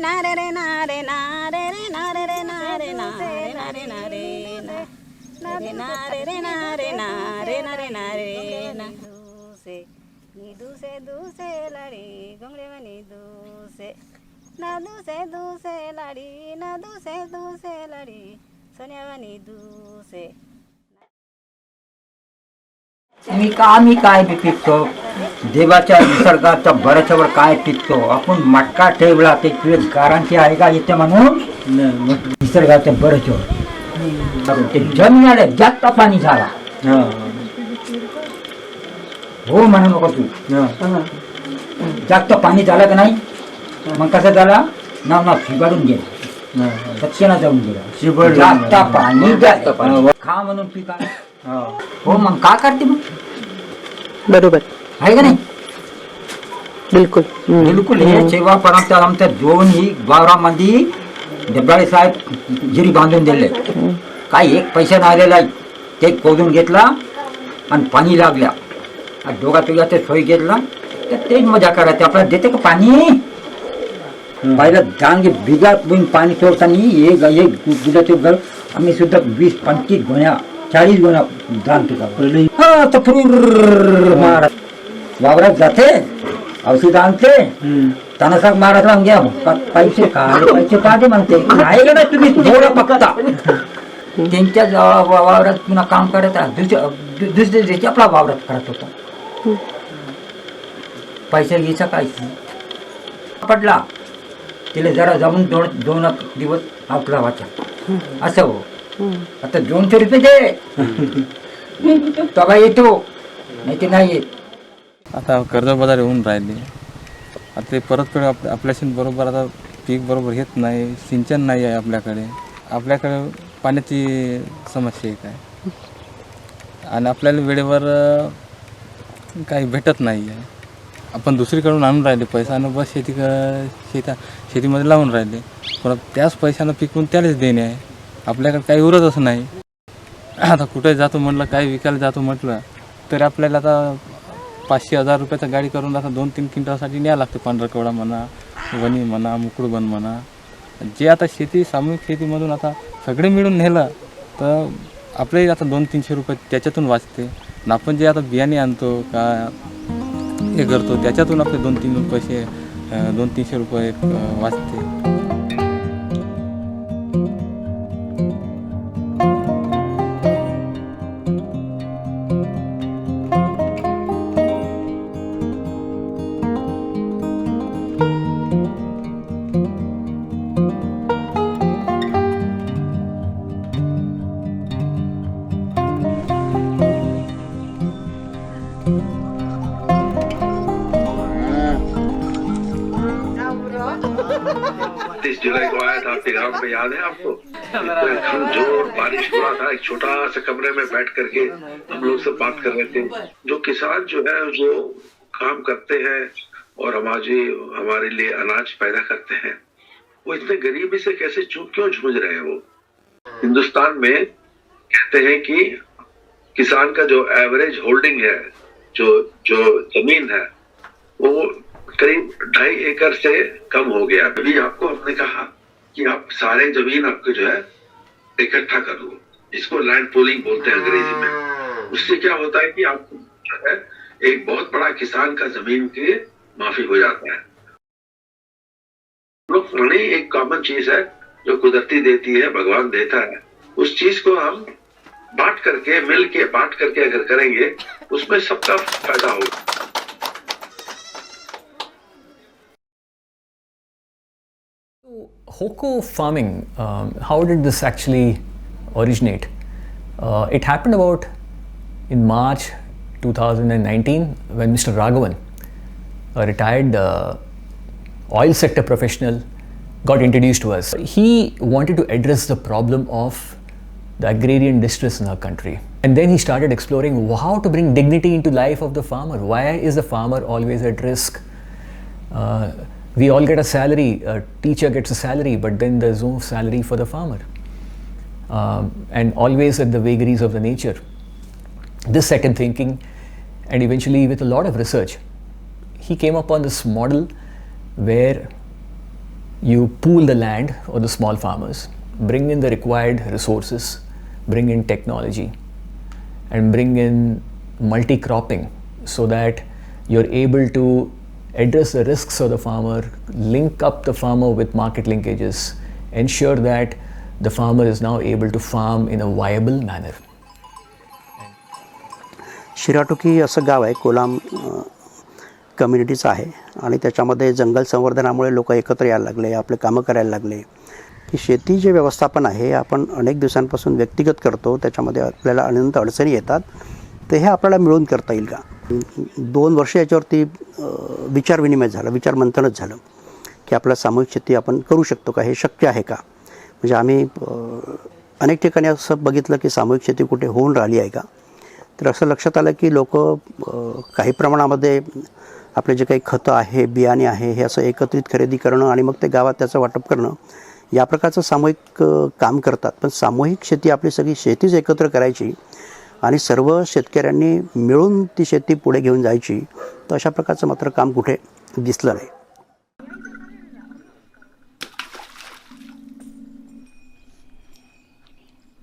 नारे रे नारे नारे रे नारे रे नारे नारे नारे नारे नारे नारे रे नारे नारे नारे नारे ना दूसे लड़ी घुंगरे में दूसे ना दूसे लड़ी ना दूसे लड़ी सोनिया बनी दूसे. मी काय बी पिकतो देवाच्या निसर्गाचा बऱ्याच्यावर काय पिकतो आपण मटका ठेवला ते गारांची आहे का येते म्हणून निसर्गाचं बरंच ते जमिनीला जास्त पाणी झाला हो म्हणू नको तू जास्त पाणी झालं का नाही मग कसं झाला ना फिबाडून गेला दक्षिणा जाऊन गेला जास्त पाणी खा म्हणून पिका हो मग का करते मग बरोबर आहे का नाही बिलकुल बिलकुल हे सेवापर्यंत आमच्या दोन्ही वावरामध्ये डब्बाळे साहेब जिरी बांधून दिले काय एक पैसा नाही आलेला ते खोदून घेतला आणि पाणी लागल्या दोघा तुझ्या सोय घेतला तर तेच मजा करायची आपल्याला देते का पाणी पहिलं डांगे बिगा पाणी सोडताना एक दुधाचे घर आम्ही सुद्धा 20-25 गोण्या 40 गोण्या दान महाराज वावरात जाते औषध आणते त्यांना सांग महाराज घ्या पैसे काढे म्हणते नाही का नाही तुम्ही थोडं बघता त्यांच्याच वावरात पुन्हा काम करत दुसऱ्या दिवशी आपला वावरात करत होता पैसा घ्यायचा काय पडला तिला जरा जाऊन दोन दिवस आपला वाचा असं हो आता 200 रुपये दे तो काय येतो नाही ते नाही येत आता कर्जबाजारी होऊन राहिले आता ते परतफेड आपल्याशी बरोबर आता पीक बरोबर घेत नाही सिंचन नाही आहे आपल्याकडे पाण्याची समस्या एक आहे आणि आपल्याला वेळेवर काही भेटत नाही आहे आपण दुसरीकडून आणून राहिले पैशानं बस शेतीमध्ये लावून राहिले पण त्याच पैशानं पिकवून त्यालाच देणे आहे आपल्याकडे काही उरतच नाही आता कुठे जातो म्हटलं काही विकायला जातो म्हटलं तर आपल्याला आता 500-1000 रुपयाचा गाडी करून आता 2-3 क्विंटलसाठी न्यावं लागते पांढरकवडा म्हणा वणी म्हणा मुकुडबन म्हणा जे आता सामूहिक शेतीमधून आता सगळे मिळून नेलं तर आपले आता 200-300 रुपये त्याच्यातून वाचते आणि आपण जे आता बियाणे आणतो का हे करतो त्याच्यातून आपले 200-300 रुपये वाचते. जुलाई को आया था आपके ग्राम में, याद है आपको? जोर बारिश हो रहा था, एक छोटा सा कमरे में बैठ करके हम लोग सब बात कर रहे थे. जो किसान जो है वो काम करते हैं और हमारे लिए अनाज पैदा करते हैं, वो इतने गरीबी से कैसे क्यों जूझ रहे हैं? वो हिंदुस्तान में कहते हैं कि किसान का जो एवरेज होल्डिंग है, जो जमीन है, वो करीब 2.5 एकड़ से कम हो गया. अभी आपको हमने कहा कि आप सारे जमीन आपके जो है इकट्ठा कर लो, इसको लैंड पूलिंग बोलते हैं अंग्रेजी में. उससे क्या होता है कि आपको जो है एक बहुत बड़ा किसान का जमीन के माफी हो जाता है. लोग पानी एक कॉमन चीज है जो कुदरती देती है, भगवान देता है. उस चीज को हम बांट करके मिल के बांट करके अगर करेंगे उसमें सबका फायदा होगा. Hoko farming, how did this actually originate? It happened about in March 2019 when Mr. Raghavan, a retired oil sector professional, got introduced to us. He wanted to address the problem of the agrarian distress in our country. And then he started exploring how to bring dignity into life of the farmer. Why is the farmer always at risk? We all get a salary, a teacher gets a salary, but then there's no salary for the farmer. And always at the vagaries of the nature. This set him thinking, and eventually with a lot of research, he came upon this model where you pool the land or the small farmers, bring in the required resources, bring in technology, and bring in multi-cropping so that you're able to address the risks of the farmer, link up the farmer with market linkages, ensure that the farmer is now able to farm in a viable manner. शिराटोकी असं गाव आहे, कोलाम कम्युनिटीचं आहे आणि त्याच्यामध्ये जंगल संवर्धनामुळे लोक एकत्र यायला लागले, आपले कामं करायला लागले. की शेती जे व्यवस्थापन आहे आपण अनेक दिवसांपासून व्यक्तिगत करतो, त्याच्यामध्ये आपल्याला अनंत अडचणी येतात, ते हे आपल्याला मिळून करता येईल का. 2 वर्ष याच्यावरती विचारविनिमय झालं, विचारमंथनच झालं की आपल्याला सामूहिक शेती आपण करू शकतो का, हे शक्य आहे का. म्हणजे आम्ही अनेक ठिकाणी असं बघितलं की सामूहिक शेती कुठे होऊन राहिली आहे का. तर असं लक्षात आलं की लोक काही प्रमाणामध्ये आपले जे काही खतं आहे, बियाणे आहे, हे असं एकत्रित खरेदी करणं आणि मग ते गावात त्याचं वाटप करणं, या प्रकारचं सामूहिक काम करतात. पण सामूहिक शेती आपली सगळी शेतीच एकत्र करायची आणि सर्व शेतकऱ्यांनी मिळून ती शेती पुढे घेऊन जायची, तर अशा प्रकारचं मात्र काम कुठे दिसलं नाही.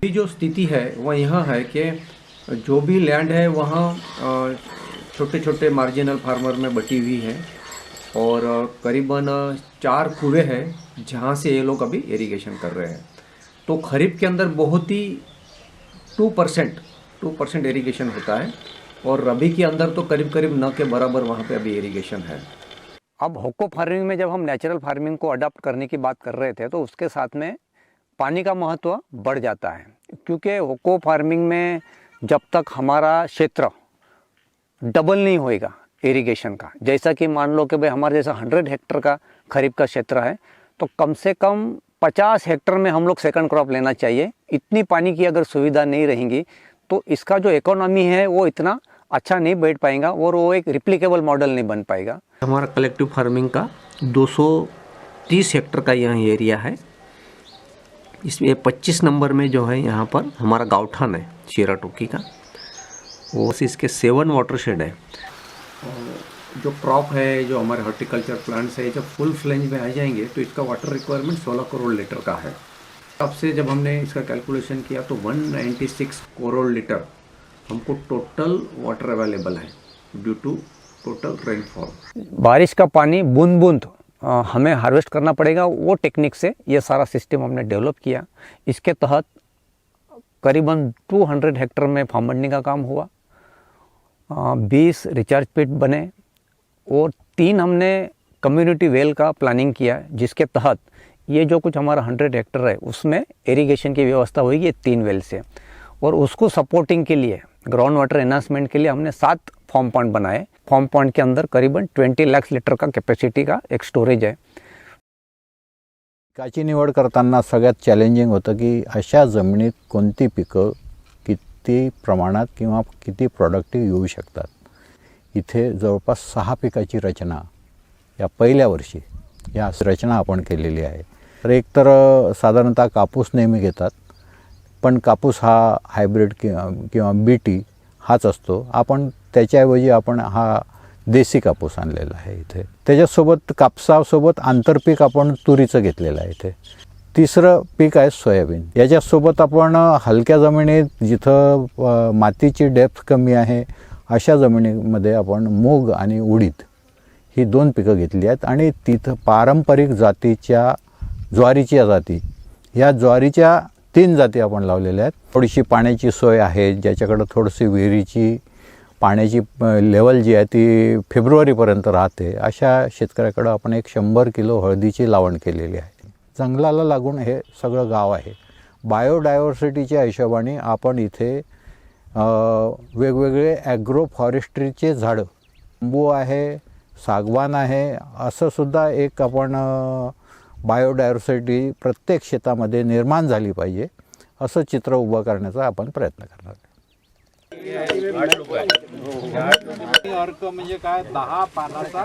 जो स्थिति है वह यह है कि जो भी लैंड है वहाँ छोटे छोटे मार्जिनल फार्मर में बटी हुई है और करीबन 4 कुएं हैं जहाँ से ये लोग अभी इरिगेशन कर रहे हैं. तो खरीफ के अंदर बहुत ही 2% इरिगेशन होता है और रबी के अंदर तो करीब करीब न के बराबर वहाँ पे अभी इरिगेशन है. अब होको फार्मिंग में जब हम नेचुरल फार्मिंग को अडॉप्ट करने की बात कर रहे थे तो उसके साथ में पानी का महत्व बढ़ जाता है, क्योंकि होको फार्मिंग में जब तक हमारा क्षेत्र डबल नहीं होएगा इरिगेशन का, जैसा कि मान लो कि भाई हमारे जैसा 100 हेक्टर का खरीफ का क्षेत्र है तो कम से कम 50 हेक्टर में हम लोग सेकंड क्रॉप लेना चाहिए. इतनी पानी की अगर सुविधा नहीं रहेंगी तो इसका जो इकोनॉमी है वो इतना अच्छा नहीं बैठ पाएगा और वो एक रिप्लिकेबल मॉडल नहीं बन पाएगा. हमारा कलेक्टिव फार्मिंग का 230 हेक्टर का यहाँ एरिया है. इसमें 25 नंबर में जो है यहाँ पर हमारा गाँवठान है शिराटोकी का, वो इसके 7 वाटरशेड है. जो क्रॉप है, जो हमारे हॉर्टिकल्चर प्लांट्स है, जब फुल फ्लेंज में आ जाएंगे तो इसका वाटर रिक्वायरमेंट 16 करोड़ लीटर का है. तब से जब हमने इसका कैलकुलेशन किया तो 196 करोड़ लीटर हमको टोटल वाटर अवेलेबल है ड्यू टू टोटल रेनफॉल. बारिश का पानी बूंद बूंद हमें हार्वेस्ट करना पड़ेगा, वो टेक्निक से ये सारा सिस्टम हमने डेवलप किया. इसके तहत करीबन 200 हेक्टर में फार्म बंडिंग का काम हुआ, 20 रिचार्ज पिट बने और 3 हमने कम्युनिटी वेल का प्लानिंग किया, जिसके तहत ये जो कुछ हमारा 100 हेक्टर है उसमें इरिगेशन की व्यवस्था होगी 3 वेल से. और उसको सपोर्टिंग के लिए ग्राउंड वाटर एनहांसमेंट के लिए हमने 7 फार्म पॉइंट बनाए. फार्म पॉइंट के अंदर करीबन 20 लाख लीटर का कैपेसिटी का एक स्टोरेज है. पिकाची निवड करताना सगळ्यात चॅलेंजिंग होतं की अशा जमिनीत कोणती पिकं किती प्रमाणात किंवा किती प्रोडक्टिव्ह येऊ शकतात. इथे जवळपास 6 पिकाची रचना या पहिल्या वर्षी या रचना आपण केलेली आहे. तर एकतर साधारणतः कापूस नेहमी घेतात, पण कापूस हा हायब्रिड किंवा बीटी हाच असतो. आपण त्याच्याऐवजी आपण हा देसी कापूस आणलेला आहे इथे. त्याच्यासोबत कापसासोबत आंतरपीक आपण तुरीचं घेतलेलं आहे इथे. तिसरं पीक आहे सोयाबीन. याच्यासोबत आपण हलक्या जमिनीत जिथं मातीची डेप्थ कमी आहे अशा जमिनीमध्ये आपण मूग आणि उडीद ही 2 पिकं घेतली आहेत. आणि तिथं पारंपरिक जातीच्या ज्वारीच्या जाती, ह्या ज्वारीच्या 3 जाती आपण लावलेल्या आहेत. थोडीशी पाण्याची सोय आहे, ज्याच्याकडं थोडीशी विहिरीची पाण्याची लेवल जी आहे ती फेब्रुवारीपर्यंत राहते, अशा शेतकऱ्याकडं आपण एक 100 किलो हळदीची लावण केलेली आहे. जंगलाला लागून हे सगळं गाव आहे. बायोडायव्हर्सिटीच्या हिशोबाने आपण इथे वेगवेगळे ॲग्रो फॉरेस्ट्रीचे झाडं, बांबू आहे, सागवान आहे, असं सुद्धा एक आपण बायोडायव्हर्सिटी प्रत्येक शेतामध्ये निर्माण झाली पाहिजे असं चित्र उभं करण्याचा आपण प्रयत्न करणार आहे. अर्क म्हणजे काय, 10 पानाचा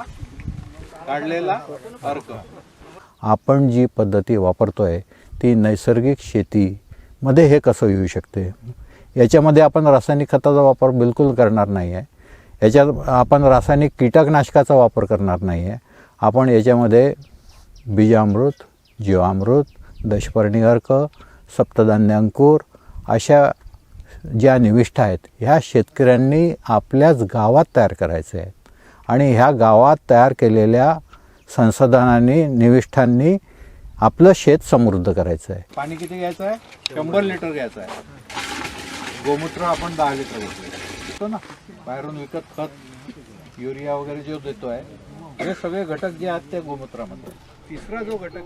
काढलेला अर्क. आपण जी पद्धती वापरतोय ती नैसर्गिक शेतीमध्ये हे कसं येऊ शकते. याच्यामध्ये आपण रासायनिक खताचा वापर बिलकुल करणार नाही आहे. याच्यात आपण रासायनिक कीटकनाशकाचा वापर करणार नाही आहे. आपण याच्यामध्ये बीजामृत, जीवामृत, दशपर्णी अर्क, सप्तधान्य अंकुर अशा ज्या निविष्ठा आहेत ह्या शेतकऱ्यांनी आपल्याच गावात तयार करायचे आहेत आणि ह्या गावात तयार केलेल्या संसाधनांनी निविष्ठांनी आपलं शेत समृद्ध करायचं आहे. पाणी किती घ्यायचं आहे? 100 लिटर घ्यायचं आहे. गोमूत्र आपण 10 लिटर घेतो ना. बाहेरून विकत खत, युरिया वगैरे जे देतो आहे हे सगळे घटक जे आहेत त्या गोमूत्रामध्ये. तिसरा जो घटक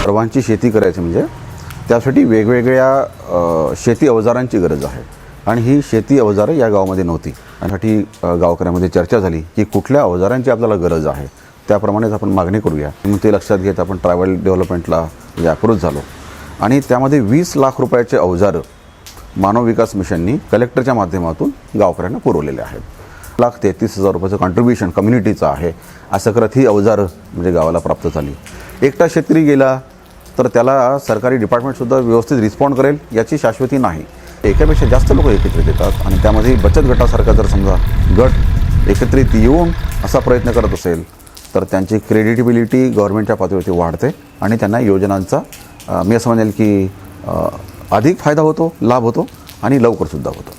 सर्वांची शेती करायची म्हणजे त्यासाठी वेगवेगळ्या शेती अवजारांची गरज आहे आणि ही शेती अवजारं या गावामध्ये नव्हती. यासाठी गावकऱ्यामध्ये चर्चा झाली की कुठल्या अवजारांची आपल्याला गरज आहे, त्याप्रमाणेच आपण मागणी करूया. मग ते लक्षात घेत आपण ट्रायबल डेव्हलपमेंटला अप्रोच झालो आणि त्यामध्ये 20 लाख रुपयाचे अवजारं मानव विकास मिशननी कलेक्टरच्या माध्यमातून गावकऱ्यांना पुरवलेले आहेत. 1,33,000 रुपयाचं कॉन्ट्रीब्युशन कम्युनिटीचं आहे. असं करत ही अवजारं म्हणजे गावाला प्राप्त झाली. एकटा शेतकरी गेला तर त्याला सरकारी डिपार्टमेंटसुद्धा व्यवस्थित रिस्पॉन्ड करेल याची शाश्वती नाही. एकापेक्षा जास्त लोक एकत्रित येतात आणि त्यामध्ये बचत गटासारखा जर समजा गट एकत्रित येऊन असा प्रयत्न करत असेल तर त्यांची क्रेडिटिबिलिटी गव्हर्नमेंटच्या पातळीवरती वाढते आणि त्यांना योजनांचा मी असं म्हणेल की अधिक फायदा होतो, लाभ होतो आणि लवकरसुद्धा होतो.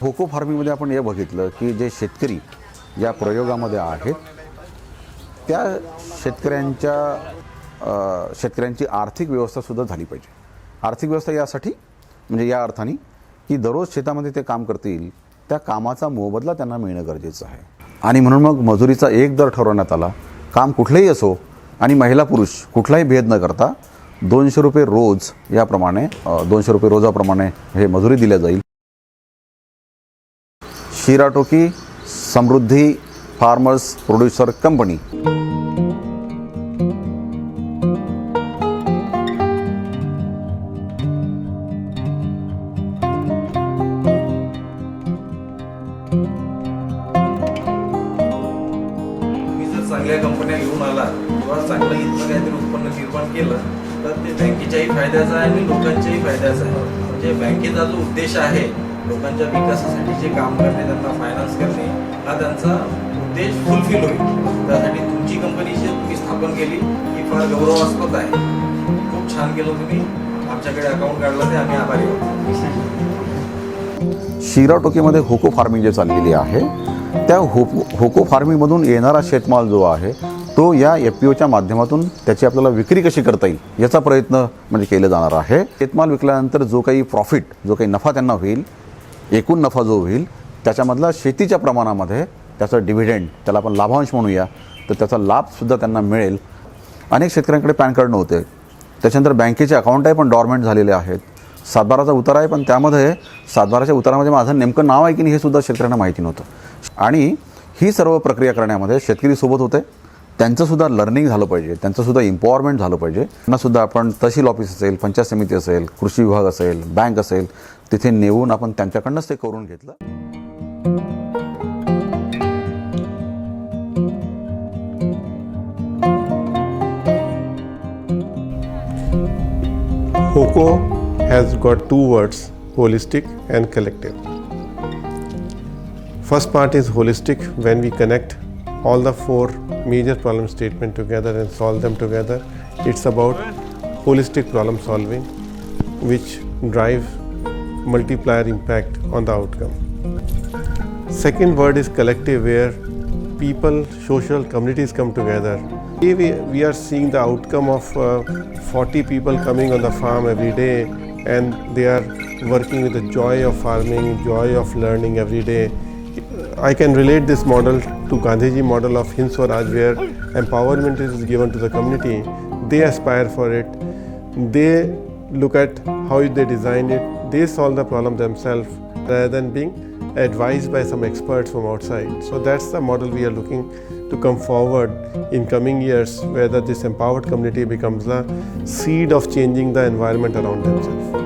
होको फार्मिंगमध्ये आपण हे बघितलं की जे शेतकरी या प्रयोगामध्ये आहेत त्या शेतकऱ्यांची आर्थिक व्यवस्थासुद्धा झाली पाहिजे. आर्थिक व्यवस्था यासाठी म्हणजे या अर्थाने की दररोज शेतामध्ये ते काम करतील त्या कामाचा मोबदला त्यांना मिळणं गरजेचं आहे. आणि म्हणून मग मजुरीचा एक दर ठरवण्यात आला. काम कुठलेही असो आणि महिला पुरुष कुठलाही भेद न करता 200 रुपये रोज याप्रमाणे 200 रुपये रोजाप्रमाणे हे मजुरी दिल्या जाईल. शिराटोकी समृद्धी फार्मर्स प्रोड्युसर कंपनी चांगल्या कंपन्या घेऊन आला किंवा चांगलं इथलं काहीतरी उत्पन्न निर्माण केलं तर ते बँकेच्याही फायद्याचं आहे आणि लोकांच्याही फायद्याचं आहे. म्हणजे बँकेचा जो उद्देश आहे लोकांच्या विकासासाठी जे काम करणे, त्यांना फायनान्स करणे हा त्यांचा उद्देश फुलफिल होईल. त्यासाठी तुमची कंपनी जी तुम्ही स्थापन केली ही फार गौरवास्पद आहे. खूप छान केलं तुम्ही. आमच्याकडे अकाउंट काढलं ते आम्ही आभारी आहोत. शिराटोकीमध्ये होको फार्मिंग जे चाललेली आहे त्या होको फार्मिंगमधून येणारा शेतमाल जो आहे तो या FPOच्या माध्यमातून त्याची आपल्याला विक्री कशी करता येईल याचा प्रयत्न म्हणजे केला जाणार आहे. शेतमाल विकल्यानंतर जो काही प्रॉफिट, जो काही नफा त्यांना होईल, एकूण नफा जो होईल त्याच्यामधला शेतीच्या प्रमाणामध्ये त्याचा डिव्हिडंड, त्याला आपण लाभांश म्हणूया, तर त्याचा लाभसुद्धा त्यांना मिळेल. अनेक शेतकऱ्यांकडे पॅन कार्ड नव्हते, त्याच्यानंतर बँकेचे अकाउंट आहे पण डॉर्मेंट झालेले आहेत. 7/12चा उतारा आहे पण त्यामध्ये 7/12च्या उतारामध्ये माझं नेमकं नाव आहे की नाही हे सुद्धा शेतकऱ्यांना माहिती नव्हतं. आणि ही सर्व प्रक्रिया करण्यामध्ये शेतकरी सोबत होते. त्यांचंसुद्धा लर्निंग झालं पाहिजे, त्यांचंसुद्धा एम्पॉवरमेंट झालं पाहिजे. त्यांनासुद्धा आपण तहसील ऑफिस असेल, पंचायत समिती असेल, कृषी विभाग असेल, बँक असेल, तिथे नेऊन आपण त्यांच्याकडनंच ते करून घेतलं. HOCO has got two words, holistic and collective. First part is holistic, when we connect all the four major problem statements together and solve them together. It's about holistic problem solving which drive multiplier impact on the outcome. Second word is collective, where people, social communities come together. We are seeing the outcome of 40 people coming on the farm every day, and they are working with the joy of farming, joy of learning every day. I can relate this model to Gandhiji model of Hind Swaraj, where empowerment is given to the community. They aspire for it. They look at how they design it. They solve the problem themselves rather than being advised by some experts from outside. So that's the model we are looking to come forward in coming years, whether this empowered community becomes the seed of changing the environment around themselves.